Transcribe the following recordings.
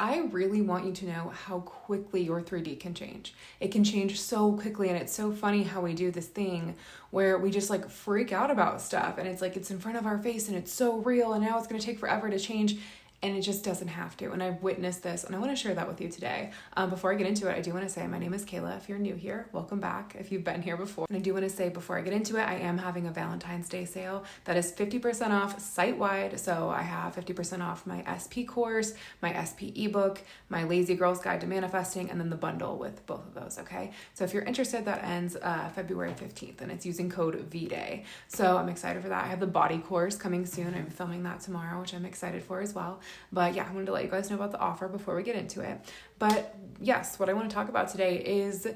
I really want you to know how quickly your 3D can change. It can change so quickly, and it's so funny how we do this thing where we just like freak out about stuff, and it's like it's in front of our face and it's so real, and now it's going to take forever to change. And it just doesn't have to. And I've witnessed this, and I want to share that with you today. Before I get into it, I do want to say my name is Kayla. If you're new here, welcome back. If you've been here before. And I do want to say before I get into it, I am having a Valentine's Day sale that is 50% off site-wide. So I have 50% off my SP course, my SP ebook, my Lazy Girl's Guide to Manifesting, and then the bundle with both of those, okay? So if you're interested, that ends February 15th, and it's using code VDAY. So I'm excited for that. I have the body course coming soon. I'm filming that tomorrow, which I'm excited for as well. But yeah, I wanted to let you guys know about the offer before we get into it. But yes, what I want to talk about today is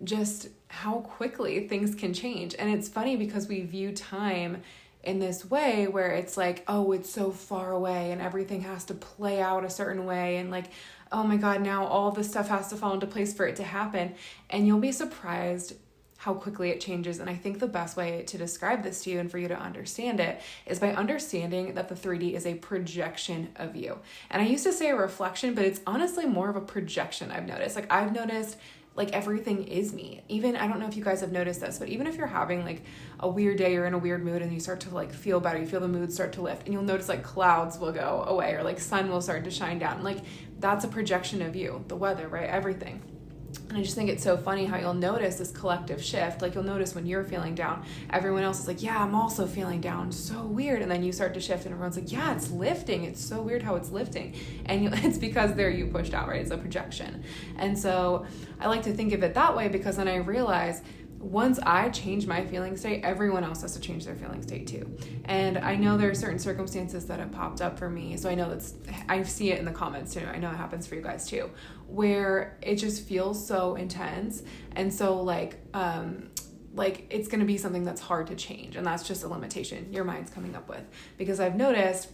just how quickly things can change. And it's funny because we view time in this way where it's like, oh, it's so far away and everything has to play out a certain way. And like, oh my God, now all this stuff has to fall into place for it to happen. And you'll be surprised how quickly it changes. And I think the best way to describe this to you and for you to understand it is by understanding that the 3D is a projection of you. And I used to say a reflection, but it's honestly more of a projection. I've noticed like everything is me. Even, I don't know if you guys have noticed this, but even if you're having like a weird day, you're in a weird mood and you start to like feel better, you feel the mood start to lift, and you'll notice like clouds will go away or like sun will start to shine down. Like that's a projection of you, the weather, right? Everything. And I just think it's so funny how you'll notice this collective shift. Like you'll notice when you're feeling down, everyone else is like, yeah, I'm also feeling down. So weird. And then you start to shift and everyone's like, yeah, it's lifting. It's so weird how it's lifting. And it's because you pushed out, right? It's a projection. And so I like to think of it that way because then I realize once I change my feeling state, everyone else has to change their feeling state too. And I know there are certain circumstances that have popped up for me. So I know I see it in the comments too. I know it happens for you guys too, where it just feels so intense. And so like it's going to be something that's hard to change. And that's just a limitation your mind's coming up with, because I've noticed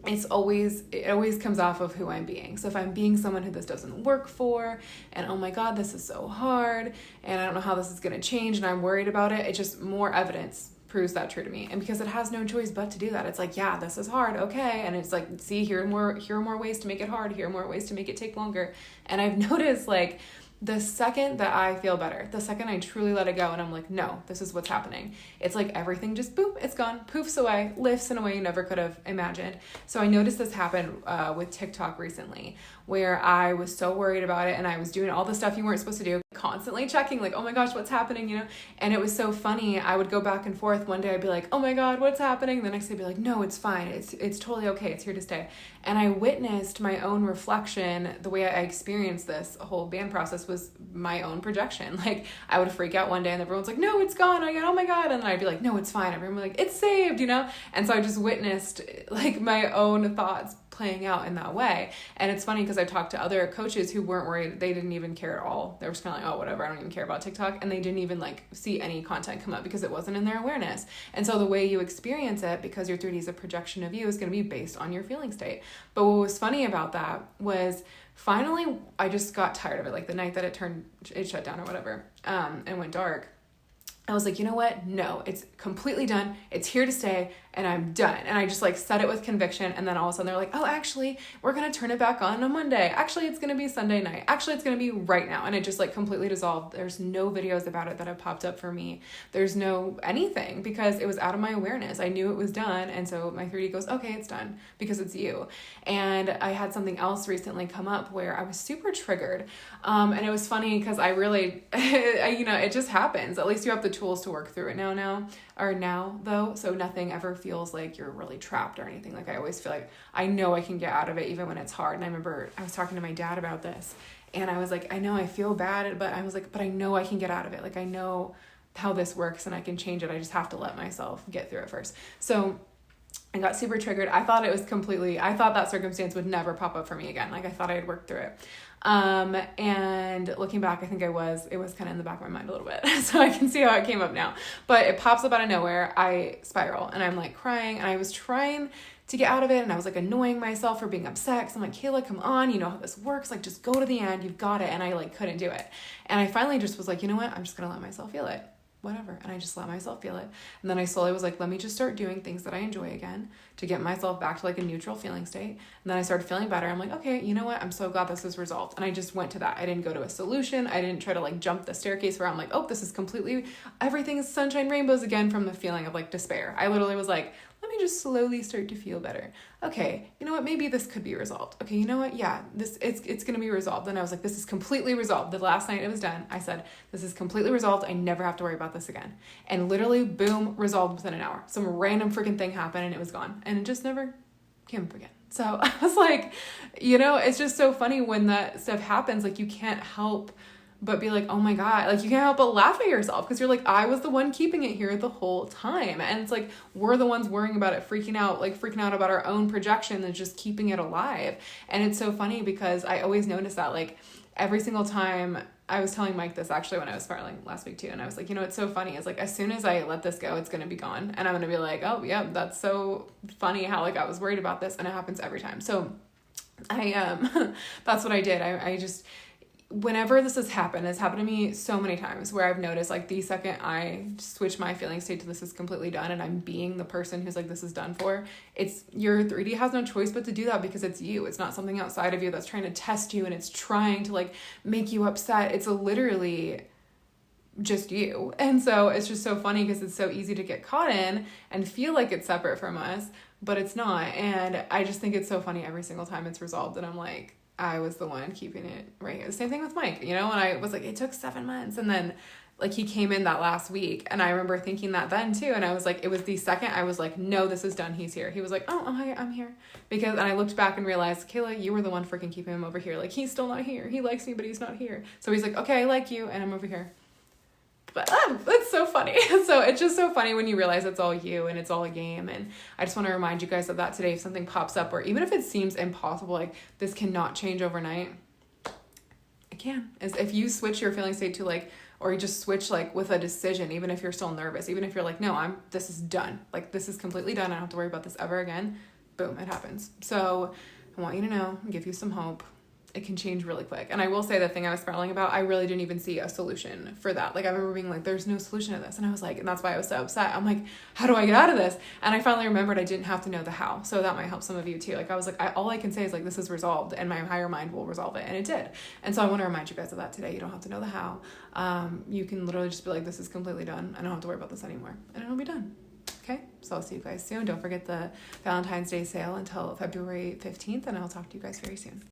it always comes off of who I'm being. So if I'm being someone who this doesn't work for, and oh my God, this is so hard, and I don't know how this is going to change, and I'm worried about it, it's just more evidence proves that true to me. And because it has no choice but to do that. It's like, yeah, this is hard. Okay. And it's like, see, here are more ways to make it hard. Here are more ways to make it take longer. And I've noticed like, the second that I feel better, the second I truly let it go and I'm like, no, this is what's happening. It's like everything just boop, it's gone, poofs away, lifts in a way you never could have imagined. So I noticed this happen with TikTok recently, where I was so worried about it and I was doing all the stuff you weren't supposed to do, constantly checking like, oh my gosh, what's happening, And it was so funny. I would go back and forth. One day I'd be like, oh my God, what's happening? The next day I'd be like, no, it's fine. It's totally okay. It's here to stay. And I witnessed my own reflection. The way I experienced this whole band process was my own projection. Like I would freak out one day and everyone's like, no, it's gone. I go, oh my God. And then I'd be like, no, it's fine. Everyone would be like, it's saved, And so I just witnessed like my own thoughts playing out in that way. And it's funny because I talked to other coaches who weren't worried. They didn't even care at all. They were just kind of like, oh, whatever. I don't even care about TikTok. And they didn't even like see any content come up because it wasn't in their awareness. And so the way you experience it, because your 3D is a projection of you, is going to be based on your feeling state. But what was funny about that was finally, I just got tired of it. Like the night that it shut down or whatever, and went dark. I was like, you know what? No, it's completely done. It's here to stay and I'm done. And I just like said it with conviction. And then all of a sudden they're like, oh, actually, we're going to turn it back on Monday. Actually, it's going to be Sunday night. Actually, it's going to be right now. And it just like completely dissolved. There's no videos about it that have popped up for me. There's no anything because it was out of my awareness. I knew it was done. And so my 3D goes, okay, it's done because it's you. And I had something else recently come up where I was super triggered. And it was funny because I really, it just happens. At least you have the tools to work through it now though. So nothing ever feels like you're really trapped or anything. Like I always feel like I know I can get out of it even when it's hard. And I remember I was talking to my dad about this and I was like, I know I feel bad, but I was like, but I know I can get out of it. Like I know how this works and I can change it. I just have to let myself get through it first. So I got super triggered. I thought that circumstance would never pop up for me again. Like I thought I had worked through it. And looking back, I think it was kind of in the back of my mind a little bit. So I can see how it came up now, but it pops up out of nowhere. I spiral and I'm like crying and I was trying to get out of it. And I was like annoying myself for being upset. Cause I'm like, Kayla, come on. You know how this works. Like just go to the end. You've got it. And I like couldn't do it. And I finally just was like, you know what? I'm just going to let myself feel it. whatever. And I just let myself feel it. And then I slowly was like, let me just start doing things that I enjoy again to get myself back to like a neutral feeling state. And then I started feeling better. I'm like, okay, you know what? I'm so glad this is resolved. And I just went to that. I didn't go to a solution. I didn't try to like jump the staircase where I'm like, oh, this is completely, everything is sunshine rainbows again from the feeling of like despair. I literally was like, let me just slowly start to feel better. Okay, you know what? Maybe this could be resolved. Okay, you know what? Yeah, it's going to be resolved. And I was like, this is completely resolved. The last night it was done, I said, this is completely resolved. I never have to worry about this again. And literally, boom, resolved within an hour. Some random freaking thing happened and it was gone. And it just never came up again. So I was like, you know, it's just so funny when that stuff happens. Like, you can't help but be like, oh my God, like you can't help but laugh at yourself because you're like, I was the one keeping it here the whole time. And it's like, we're the ones worrying about it, freaking out about our own projection and just keeping it alive. And it's so funny because I always notice that like every single time. I was telling Mike this actually when I was spiraling last week too. And I was like, you know, it's so funny. It's like, as soon as I let this go, it's going to be gone. And I'm going to be like, oh yeah, that's so funny how like I was worried about this. And it happens every time. So that's what I did. I just, whenever this has happened, it's happened to me so many times where I've noticed like the second I switch my feeling state to this is completely done and I'm being the person who's like, this is done for, it's your 3D has no choice but to do that because it's you. It's not something outside of you that's trying to test you and it's trying to like make you upset. It's literally just you. And so it's just so funny because it's so easy to get caught in and feel like it's separate from us, but it's not. And I just think it's so funny every single time it's resolved and I'm like, I was the one keeping it right. The same thing with Mike, you know, and I was like, it took 7 months. And then like he came in that last week and I remember thinking that then too. And I was like, it was the second I was like, no, this is done. He's here. He was like, oh, hi, I'm here. And I looked back and realized, Kayla, you were the one freaking keeping him over here. Like he's still not here. He likes me, but he's not here. So he's like, okay, I like you. And I'm over here. But that's so funny. So it's just so funny when you realize it's all you and it's all a game. And I just want to remind you guys of that today. If something pops up or even if it seems impossible, like this cannot change overnight, it can. As if you switch your feeling state to like, or you just switch like with a decision, even if you're still nervous, even if you're like, no, this is done. Like this is completely done. I don't have to worry about this ever again. Boom, it happens. So I want you to know, give you some hope. It can change really quick. And I will say the thing I was spiraling about, I really didn't even see a solution for that. Like I remember being like, there's no solution to this. And I was like, and that's why I was so upset. I'm like, how do I get out of this? And I finally remembered I didn't have to know the how. So that might help some of you too. Like I was like, all I can say is like, this is resolved and my higher mind will resolve it. And it did. And so I want to remind you guys of that today. You don't have to know the how. You can literally just be like, this is completely done. I don't have to worry about this anymore. And it'll be done. Okay, so I'll see you guys soon. Don't forget the Valentine's Day sale until February 15th, and I'll talk to you guys very soon.